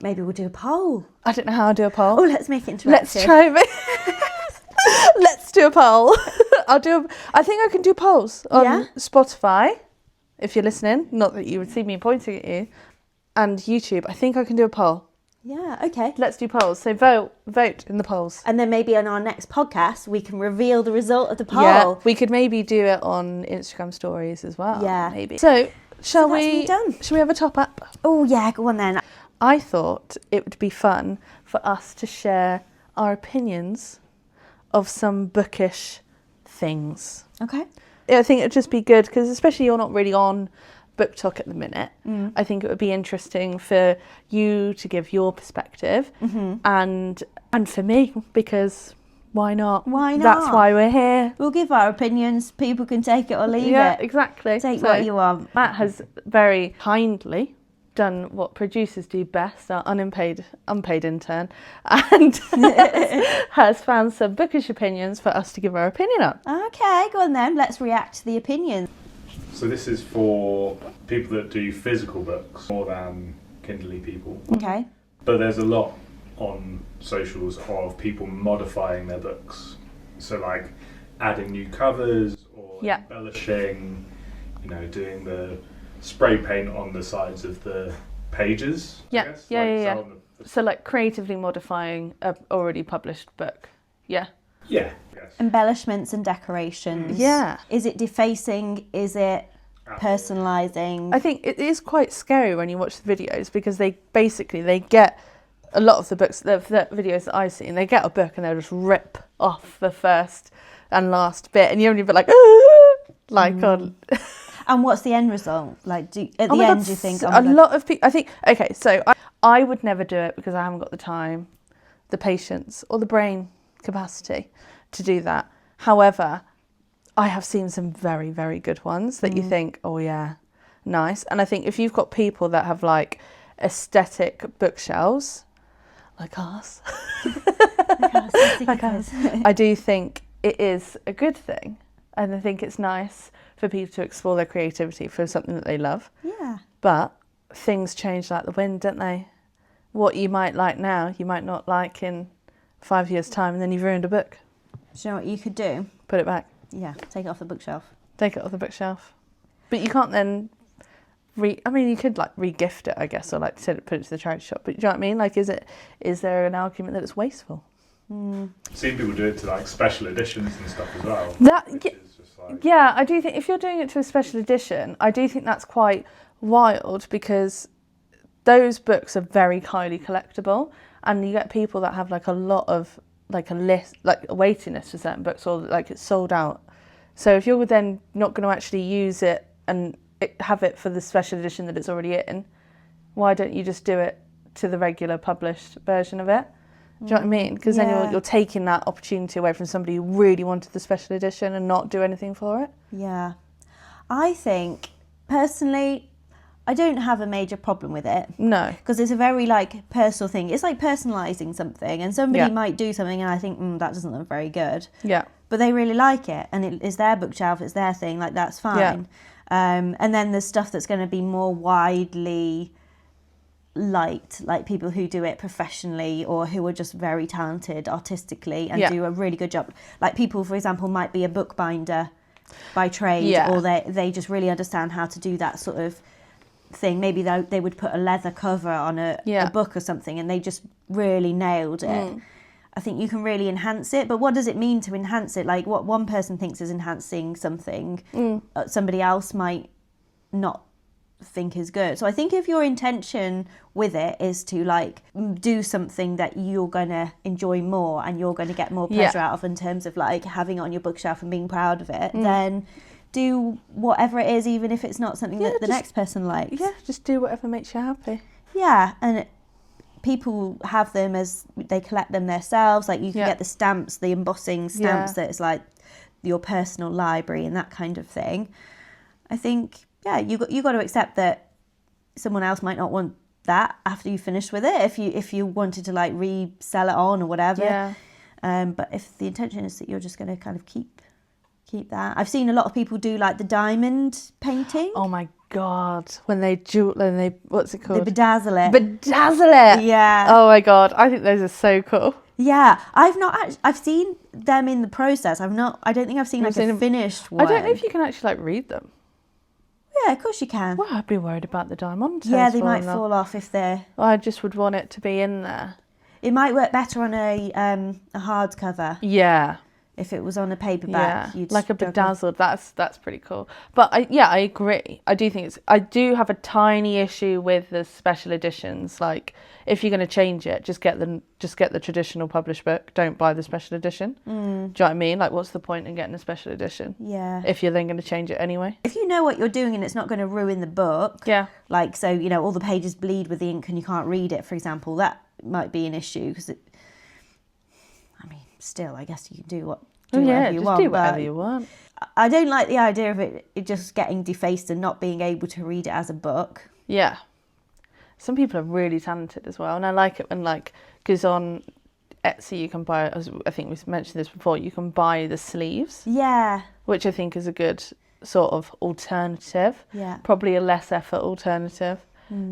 Maybe we'll do a poll. I don't know how I'll do a poll. Oh, let's make it interactive. Let's try Let's do a poll. I think I can do polls on Spotify, if you're listening. Not that you would see me pointing at you. And YouTube. I think I can do a poll. Yeah, okay. Let's do polls. So vote in the polls. And then maybe on our next podcast, we can reveal the result of the poll. Yeah, we could maybe do it on Instagram stories as well. Yeah. Maybe. So, shall we have a top up? Oh, yeah, go on then. I thought it would be fun for us to share our opinions of some bookish things. Okay. I think it'd just be good because especially you're not really on Book Talk at the minute. I think it would be interesting for you to give your perspective and for me, because why not? Why not? That's why we're here. We'll give our opinions. People can take it or leave it. Yeah, exactly. Take what you want. Matt has very kindly done what producers do best, our unpaid intern, and has found some bookish opinions for us to give our opinion on. Okay, go on then. Let's react to the opinions. So this is for people that do physical books more than Kindle-y people. Okay. But there's a lot on socials of people modifying their books. So like adding new covers or embellishing, doing the spray paint on the sides of the pages. Yeah. So like creatively modifying a already published book. Yeah. Yeah. Yes. Embellishments and decorations. Yeah. Is it defacing? Is it personalising? I think it is quite scary when you watch the videos because they get a lot of the books, the videos that I've seen, they get a book and they'll just rip off the first and last bit and you're only a bit like, on. And what's the end result? Like, at the end, do you think? A lot of people, I think, okay, so I would never do it because I haven't got the time, the patience or the brain capacity to do that. However, I have seen some very, very good ones that you think, oh yeah, nice. And I think if you've got people that have like aesthetic bookshelves, like us, I do think it is a good thing. And I think it's nice for people to explore their creativity for something that they love. Yeah. But things change like the wind, don't they? What you might like now, you might not like in 5 years' time, and then you've ruined a book. Do you know what you could do? Put it back. Yeah, take it off the bookshelf. Take it off the bookshelf. But you can't then you could like re-gift it, I guess, or like put it to the charity shop. But do you know what I mean? Like, is there an argument that it's wasteful? Seen people do it to like special editions and stuff as well. Yeah, I do think if you're doing it to a special edition, I do think that's quite wild because those books are very highly collectible, and you get people that have like a lot of like a list, like a waiting list for certain books, or like it's sold out. So if you're then not going to actually use it and have it for the special edition that it's already in, why don't you just do it to the regular published version of it? Do you know what I mean? Because then you're taking that opportunity away from somebody who really wanted the special edition and not do anything for it. Yeah. I think, personally, I don't have a major problem with it. No. Because it's a very, like, personal thing. It's like personalising something, and somebody might do something and I think, that doesn't look very good. Yeah. But they really like it, and it is their bookshelf, it's their thing, like, that's fine. Yeah. And then there's stuff that's going to be more widely liked, like people who do it professionally or who are just very talented artistically and do a really good job. Like people, for example, might be a bookbinder by trade, or they just really understand how to do that sort of thing. Maybe they would put a leather cover on a book or something, and they just really nailed it. I think you can really enhance it. But what does it mean to enhance it? Like what one person thinks is enhancing something, somebody else might not think is good. So I think if your intention with it is to like do something that you're going to enjoy more and you're going to get more pleasure out of in terms of like having it on your bookshelf and being proud of it, then do whatever it is, even if it's not something that the next person likes. Yeah, just do whatever makes you happy. Yeah, and people have them as they collect them themselves. Like you can get the stamps, the embossing stamps that is like your personal library and that kind of thing. I think, you got to accept that someone else might not want that after you finish with it. If you wanted to like resell it on or whatever. Yeah. But if the intention is that you're just going to kind of keep that. I've seen a lot of people do like the diamond painting. Oh my God. When they what's it called? They bedazzle it. Bedazzle it. Yeah. Oh my God. I think those are so cool. Yeah. I've seen them in the process. I don't think I've seen a finished one. I don't know if you can actually like read them. Yeah, of course you can. Well, I'd be worried about the diamond. Yeah, they might fall off if they're... I just would want it to be in there. It might work better on a hardcover. Yeah. If it was on a paperback, you'd like a bedazzled. That's pretty cool. But I agree. I do have a tiny issue with the special editions. Like, if you're going to change it, just get the traditional published book. Don't buy the special edition. Do you know what I mean? Like, what's the point in getting a special edition? Yeah. If you're then going to change it anyway. If you know what you're doing and it's not going to ruin the book. Yeah. Like, so all the pages bleed with the ink and you can't read it, for example. That might be an issue because still, I guess you can do whatever you want. Do whatever you want. I don't like the idea of it just getting defaced and not being able to read it as a book. Yeah. Some people are really talented as well, and I like it when because on Etsy you can buy, I think we've mentioned this before, you can buy the sleeves. Yeah. Which I think is a good sort of alternative. Yeah. Probably a less effort alternative,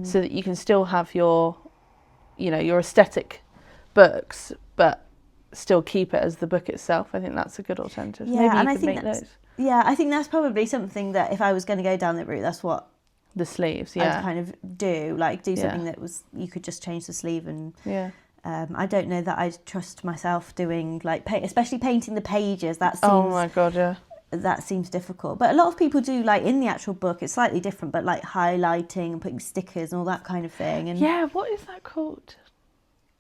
so that you can still have your aesthetic books, but still keep it as the book itself. I think that's a good alternative. Yeah, maybe and you could make those. Yeah, I think that's probably something that if I was going to go down that route, that's what the sleeves. I'd kind of do. Like do something that was you could just change the sleeve and. Yeah. I don't know that I'd trust myself doing especially painting the pages. That seems. Oh my God! Yeah. That seems difficult, but a lot of people do in the actual book. It's slightly different, but highlighting and putting stickers and all that kind of thing. And yeah, what is that called?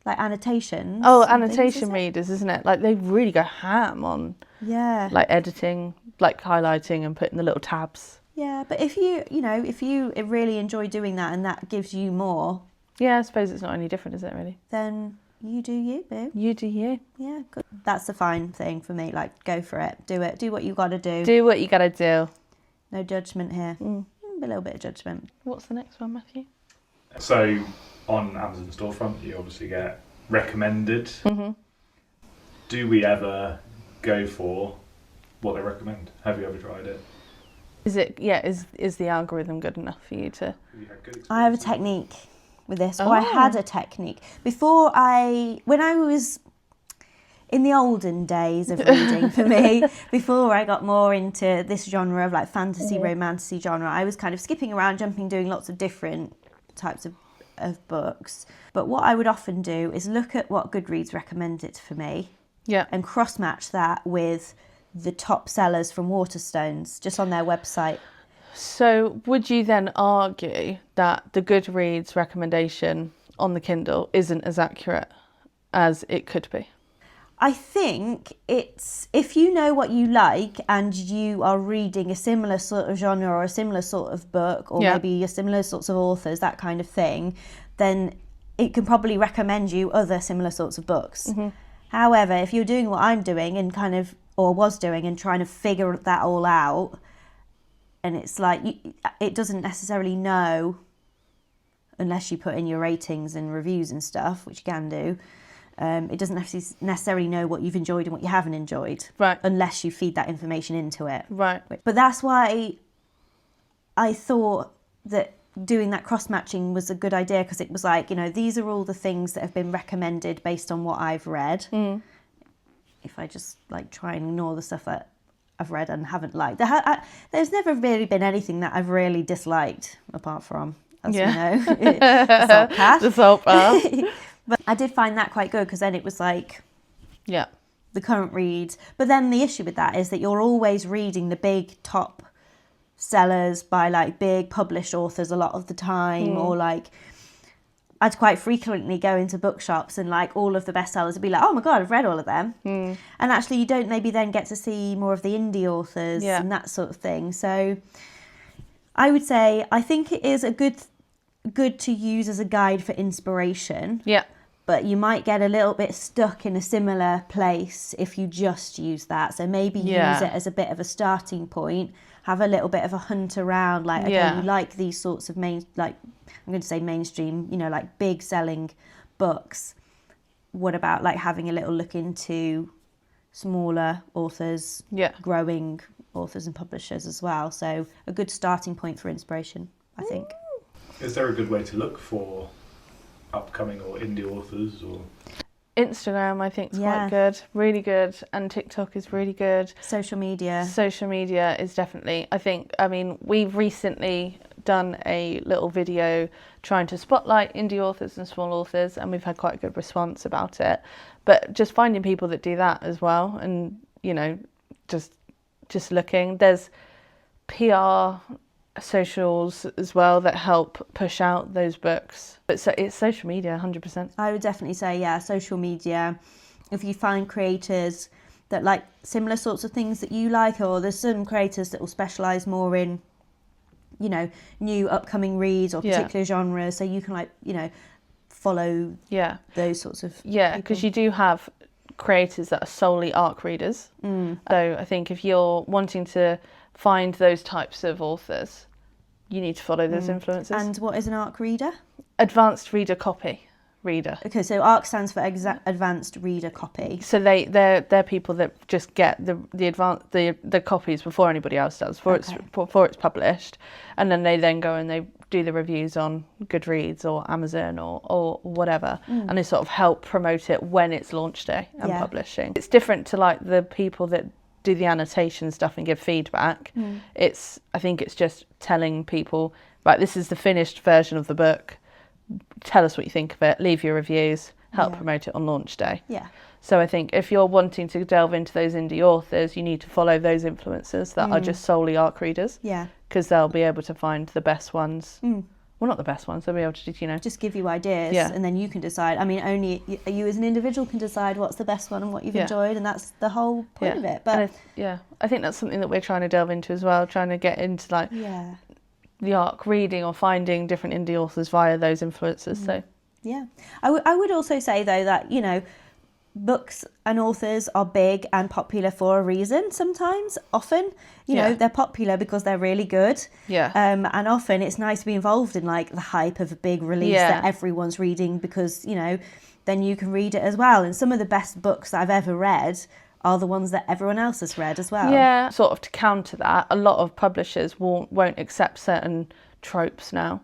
Like annotations. Oh, annotation readers, isn't it? Like they really go ham on editing, highlighting and putting the little tabs. Yeah, but if you really enjoy doing that and that gives you more. Yeah, I suppose it's not any different, is it really? Then you do you, boo. You do you. Yeah, good. That's the fine thing for me. Go for it. Do it. Do what you got to do. Do what you got to do. No judgment here. A little bit of judgment. What's the next one, Matthew? So, on Amazon storefront, you obviously get recommended. Mm-hmm. Do we ever go for what they recommend? Have you ever tried it? Is the algorithm good enough for you to? I have a technique with this, or I had a technique when I was in the olden days of reading for me, before I got more into this genre of fantasy, romantasy genre. I was kind of skipping around, jumping, doing lots of different types of books. But what I would often do is look at what Goodreads recommended for me and cross-match that with the top sellers from Waterstones, just on their website. So would you then argue that the Goodreads recommendation on the Kindle isn't as accurate as it could be? I think it's, if you know what you like and you are reading a similar sort of genre or a similar sort of book or maybe a similar sorts of authors, that kind of thing, then it can probably recommend you other similar sorts of books. Mm-hmm. However, if you're doing what I'm doing and was doing and trying to figure that all out, and it's it doesn't necessarily know, unless you put in your ratings and reviews and stuff, which you can do, it doesn't necessarily know what you've enjoyed and what you haven't enjoyed, right? Unless you feed that information into it, right? But that's why I thought that doing that cross-matching was a good idea, because it was these are all the things that have been recommended based on what I've read. If I just try and ignore the stuff that I've read and haven't liked, there's never really been anything that I've really disliked, apart from, as we know, the Salt Path. The Salt Path. But I did find that quite good, because then it was Yeah. The current reads. But then the issue with that is that you're always reading the big top sellers by like big published authors a lot of the time, or like I'd quite frequently go into bookshops and like all of the bestsellers would be like, oh my God, I've read all of them. And actually you don't maybe then get to see more of the indie authors and that sort of thing. So I would say I think it is a good to use as a guide for inspiration. Yeah. But you might get a little bit stuck in a similar place if you just use that. So maybe use it as a bit of a starting point. Have a little bit of a hunt around, like, okay, you like these sorts of I'm going to say mainstream, you know, like big selling books. What about like having a little look into smaller authors, growing authors and publishers as well? So a good starting point for inspiration, I think. Is there a good way to look for upcoming or indie authors? Or Instagram, I think, is quite good, really good, and TikTok is really good. Social media is definitely, I mean, we've recently done a little video trying to spotlight indie authors and small authors, and we've had quite a good response about it. But just finding people that do that as well, and, you know, just looking. There's PR socials as well that help push out those books, but so it's social media 100%. I would definitely say social media. If you find creators that like similar sorts of things that you like, or there's some creators that will specialize more in, you know, new upcoming reads or particular genres, so you can like, you know, follow those sorts of because you do have creators that are solely ARC readers. So I think if you're wanting to find those types of authors, you need to follow those influences. And what is an ARC reader? Advanced Reader Copy Reader. Okay, so ARC stands for Advanced Reader Copy. So they're people that just get the copies before anybody else does, before it's published, and then they go and they do the reviews on Goodreads or Amazon or whatever, and they sort of help promote it when it's launch day and publishing. It's different to like the people that do the annotation stuff and give feedback. I think it's just telling people, right, this is the finished version of the book, tell us what you think of it, leave your reviews, help promote it on launch day. So I think if you're wanting to delve into those indie authors, you need to follow those influencers that are just solely ARC readers, because they'll be able to find the best ones. Well, not the best ones, they'll be able to, you know, just give you ideas, and then you can decide. I mean, only you as an individual can decide what's the best one and what you've enjoyed, and that's the whole point of it. But I think that's something that we're trying to delve into as well, trying to get into like the ARC reading or finding different indie authors via those influencers. So I would also say though that, you know, books and authors are big and popular for a reason. Sometimes, often, you know, they're popular because they're really good. And often it's nice to be involved in like the hype of a big release that everyone's reading, because, you know, then you can read it as well. And some of the best books that I've ever read are the ones that everyone else has read as well. Sort of to counter that, a lot of publishers won't accept certain tropes now,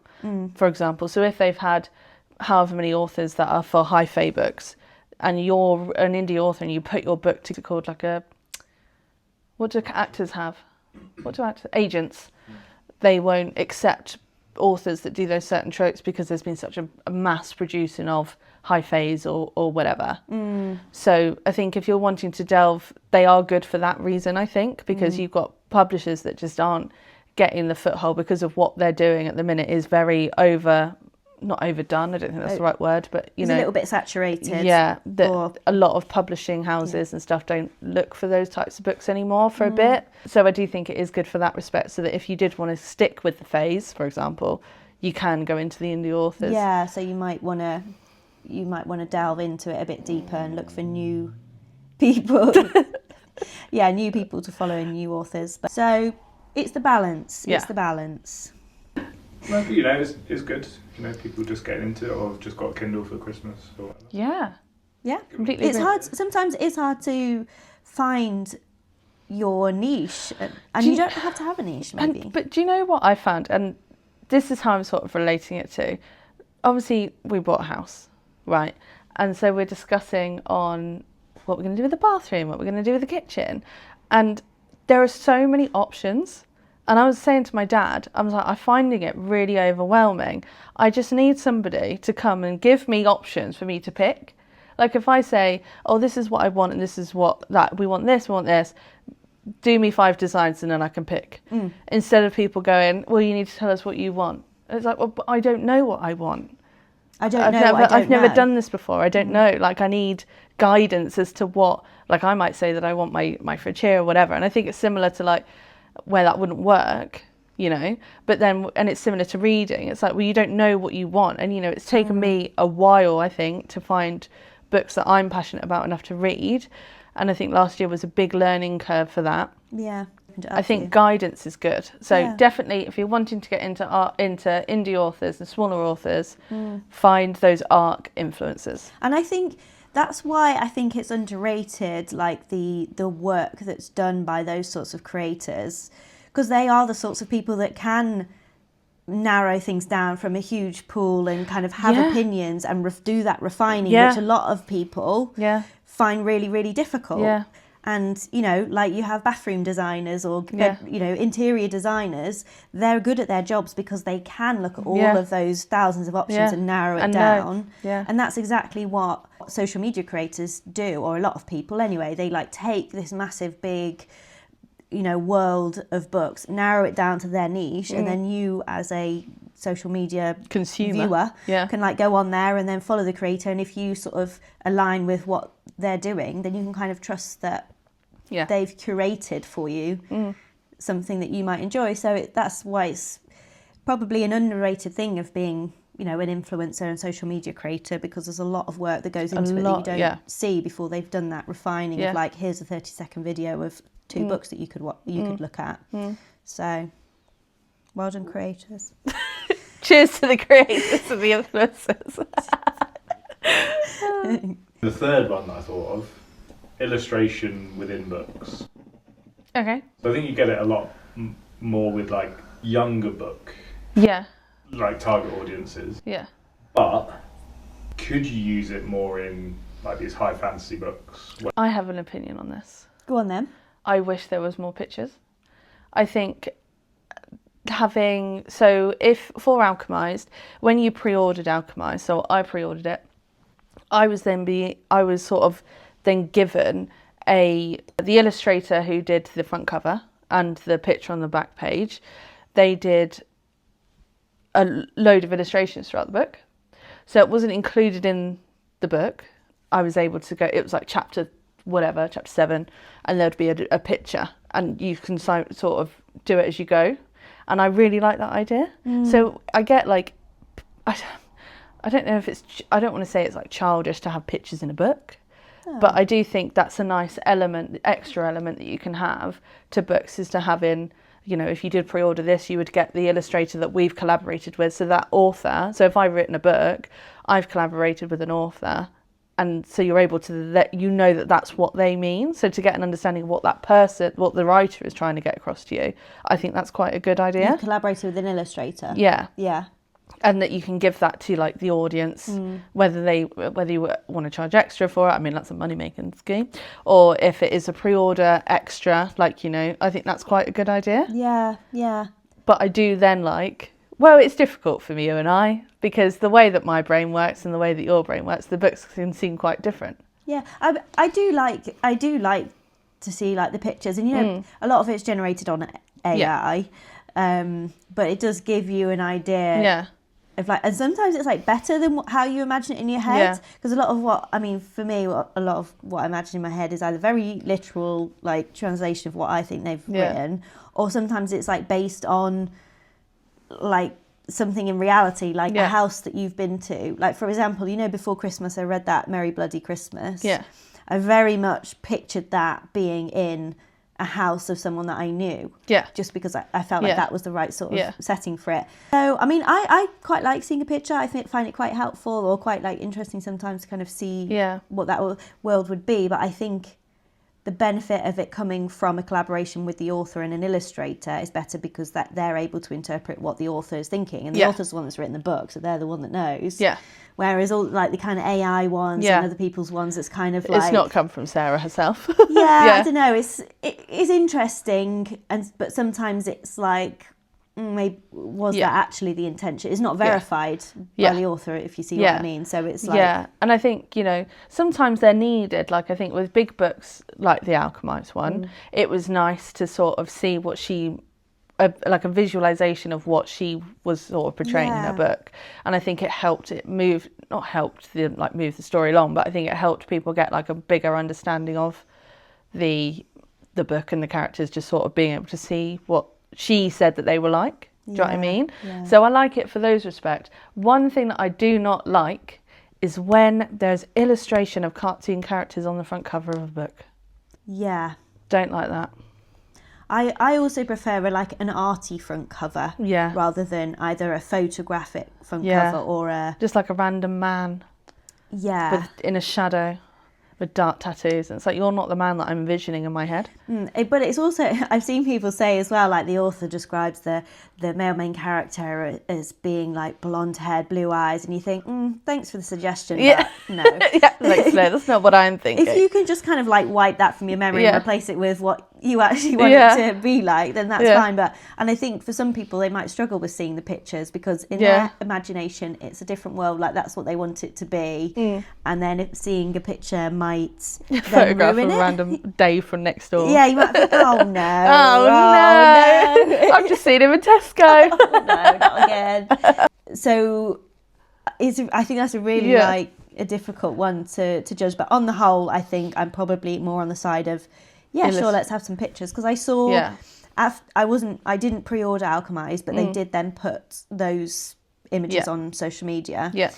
for example. So if they've had however many authors that are for high-fae books, and you're an indie author and you put your book to called like what do actors have? Agents. They won't accept authors that do those certain tropes because there's been such a mass producing of high-faes or whatever. So I think if you're wanting to delve, they are good for that reason, I think, because you've got publishers that just aren't getting the foothold because of what they're doing at the minute is very not overdone, I don't think that's the right word, but you know, a little bit saturated. A lot of publishing houses and stuff don't look for those types of books anymore for a bit. So I do think it is good for that respect, so that if you did want to stick with the phase, for example, you can go into the indie authors. So you might want to delve into it a bit deeper and look for new people. New people to follow and new authors. So it's the balance. It's the balance. Well, you know, it's good. You know, people just getting into it, or have just got a Kindle for Christmas or whatever. Yeah, completely. It's hard. Sometimes it's hard to find your niche, and you don't have to have a niche, maybe. But do you know what I found? And this is how I'm sort of relating it to. Obviously, we bought a house, right? And so we're discussing on what we're going to do with the bathroom, what we're going to do with the kitchen, and there are so many options. And I was saying to my dad, I was like, I'm finding it really overwhelming. I just need somebody to come and give me options for me to pick. Like if I say, oh, this is what I want and this is what that we want this, do me 5 designs and then I can pick. Instead of people going, well, you need to tell us what you want. It's like, well, but I don't know what I want. I've never done this before. I don't know. Like I need guidance as to what, like I might say that I want my fridge here or whatever. And I think it's similar to like where that wouldn't work, you know, but then, and it's similar to reading. It's like, well, you don't know what you want. And, you know, it's taken me a while, I think, to find books that I'm passionate about enough to read. And I think last year was a big learning curve for that. Yeah. I think guidance is good. So definitely, if you're wanting to get into art, into indie authors and smaller authors, find those ARC influencers. And I think that's why I think it's underrated, like the work that's done by those sorts of creators, because they are the sorts of people that can narrow things down from a huge pool and kind of have opinions and do that refining, which a lot of people find really, really difficult. Yeah. And, you know, like you have bathroom designers or, you know, interior designers, they're good at their jobs because they can look at all of those thousands of options and narrow it down. And that's exactly what social media creators do, or a lot of people anyway. They like take this massive, big, you know, world of books, narrow it down to their niche, and then you as a social media consumer viewer can like go on there and then follow the creator, and if you sort of align with what they're doing, then you can kind of trust that they've curated for you something that you might enjoy. So that's why it's probably an underrated thing of being, you know, an influencer and social media creator, because there's a lot of work that goes into it that you don't see before they've done that refining of like, here's a 30-second video of 2 books that you could could look at. So well done, creators. Cheers to the creators and the influencers. The third one that I thought of, illustration within books. Okay. So I think you get it a lot more with like younger book. Yeah. Like target audiences. Yeah. But could you use it more in like these high fantasy books? I have an opinion on this. Go on then. I wish there was more pictures. I think if for Alchemised, when you pre-ordered Alchemised, so I pre-ordered it, I was sort of then given the illustrator who did the front cover and the picture on the back page. They did a load of illustrations throughout the book, so it wasn't included in the book. I was able to go, it was like chapter 7, and there'd be a picture, and you can sort of do it as you go. And I really like that idea. So I get like, I don't know if I don't want to say it's like childish to have pictures in a book, but I do think that's a nice element, extra element that you can have to books, is to have in, you know, if you did pre-order this, you would get the illustrator that we've collaborated with. So that author, so if I've written a book, I've collaborated with an author. And so you're able to let you know that that's what they mean. So to get an understanding of what that person, what the writer is trying to get across to you, I think that's quite a good idea. You've collaborated with an illustrator. Yeah. Yeah. And that you can give that to like the audience, whether you want to charge extra for it. I mean, that's a money making scheme. Or if it is a pre-order extra, like, you know, I think that's quite a good idea. Yeah, yeah. But I do then well, it's difficult for you and I, because the way that my brain works and the way that your brain works, the books can seem quite different. Yeah, I do like to see like the pictures, and you know, a lot of it's generated on AI, but it does give you an idea. Yeah. Of like, and sometimes it's like better than how you imagine it in your head, because a lot of for me, a lot of what I imagine in my head is either very literal, like translation of what I think they've written, or sometimes it's like based on like something in reality, like a house that you've been to. Like, for example, you know, before Christmas I read that Merry Bloody Christmas. Yeah. I very much pictured that being in a house of someone that I knew. Yeah. Just because I felt like that was the right sort of setting for it. So, I mean, I quite like seeing a picture. I find it quite helpful, or quite like interesting sometimes to kind of see what that world would be. But I think the benefit of it coming from a collaboration with the author and an illustrator is better, because that they're able to interpret what the author is thinking, and the author's the one that's written the book, so they're the one that knows. Yeah. Whereas all like the kind of AI ones and other people's ones, it's kind of like, it's not come from Sarah herself. I don't know. It is interesting, but sometimes it's like maybe was that actually the intention? It's not verified by the author, if you see what I mean. So it's like... Yeah, and I think, you know, sometimes they're needed. Like, I think with big books like The Alchemist one, it was nice to sort of see what she... like a visualization of what she was sort of portraying in her book. And I think it helped it move... Not helped move the story along, but I think it helped people get like a bigger understanding of the book and the characters, just sort of being able to see what she said that they were like. Do you know what I mean? Yeah. So I like it for those respects. One thing that I do not like is when there's illustration of cartoon characters on the front cover of a book. Yeah. Don't like that. I also prefer an arty front cover rather than either a photographic front cover or a... Just like a random man in a shadow with dark tattoos. And it's like, you're not the man that I'm envisioning in my head. But it's also, I've seen people say as well, like the author describes the male main character as being like blonde haired, blue eyes, and you think, thanks for the suggestion, but no. No, that's not what I'm thinking. If you can just kind of like wipe that from your memory and replace it with what you actually want it to be like, then that's fine. And I think for some people, they might struggle with seeing the pictures because in their imagination, it's a different world, like that's what they want it to be. And then seeing a picture might photograph of a random Dave from next door. Yeah, you might think, oh no. Oh no. I've just seen him in Tesco. Oh no, not again. So I think that's a really a difficult one to judge. But on the whole, I think I'm probably more on the side of, sure, let's have some pictures. Because I saw, I didn't pre-order Alchemized, but they did then put those images on social media. Yeah.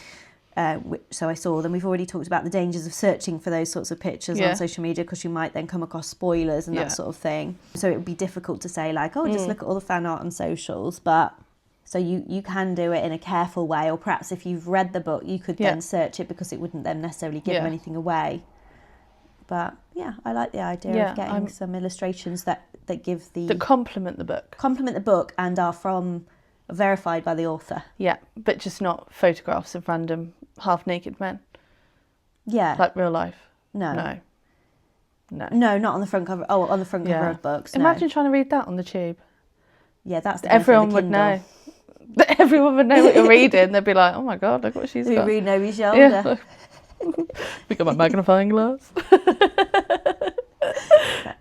So I saw them. We've already talked about the dangers of searching for those sorts of pictures on social media because you might then come across spoilers and that sort of thing. So it would be difficult to say like, just look at all the fan art on socials. But so you can do it in a careful way, or perhaps if you've read the book, you could then search it because it wouldn't then necessarily give anything away. But I like the idea of getting some illustrations that give that complement the book, and are verified by the author. Yeah, but just not photographs of random half-naked men. Yeah. Like real life. No, not on the front cover. Oh, on the front cover of books. Imagine trying to read that on the tube. Yeah, that's everyone would know. Everyone would know what you're reading. They'd be like, "Oh my god, look what she's got." You reading over your shoulder. We got my magnifying glass.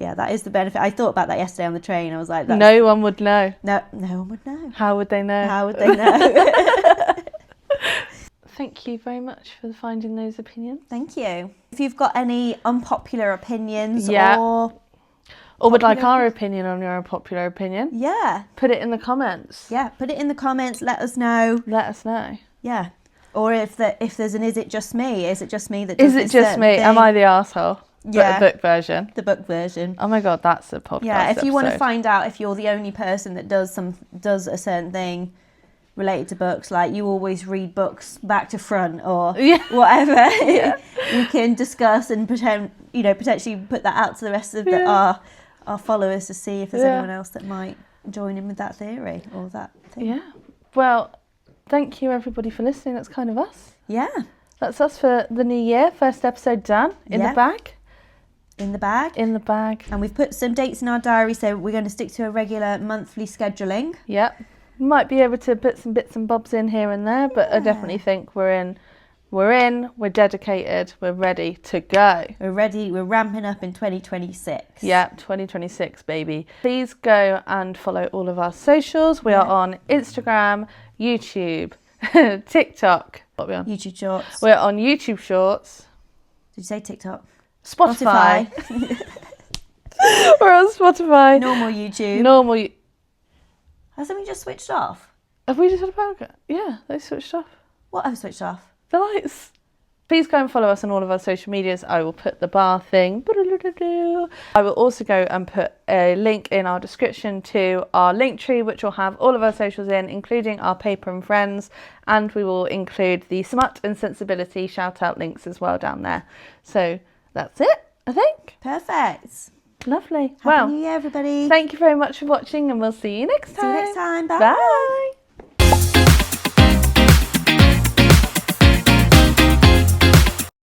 Yeah, that is the benefit. I thought about that yesterday on the train. I was like, no one would know. No one would know. How would they know? How would they know? Thank you very much for finding those opinions. Thank you. If you've got any unpopular opinions or would like our opinion on your unpopular opinion, put it in the comments. Yeah, put it in the comments. Let us know. Yeah. Or if there's an is it just me? Is it just me that does Is it just me? Am I the arsehole? Yeah. The book version. The book version. Oh my god, that's a podcast. Yeah, if you episode. want to find out if you're the only person that does a certain thing related to books, like you always read books back to front or whatever, you can discuss and potentially put that out to the rest of our followers to see if there's anyone else that might join in with that theory or that thing. Yeah. Well, thank you everybody for listening. That's kind of us. Yeah. That's us for the new year. First episode done. In the bag. In the bag. In the bag. And we've put some dates in our diary, so we're going to stick to a regular monthly scheduling. Yep. Might be able to put some bits and bobs in here and there, but I definitely think we're dedicated, we're ready to go. We're ramping up in 2026. Yeah, 2026, baby. Please go and follow all of our socials. We are on Instagram, YouTube, TikTok. What are we on? YouTube Shorts. We're on YouTube Shorts. Did you say TikTok? Spotify. We're on Spotify. Normal YouTube. Hasn't we just switched off? Have we just had a power cut? Yeah, they switched off. What have switched off? The lights. Please go and follow us on all of our social medias. I will put the bar thing. I will also go and put a link in our description to our link tree, which will have all of our socials in, including our paper and friends. And we will include the smut and sensibility shout out links as well down there. So that's it, I think. Perfect. Lovely. Happy New Year, everybody. Thank you very much for watching, and we'll see you next time. See you next time. Bye. Bye.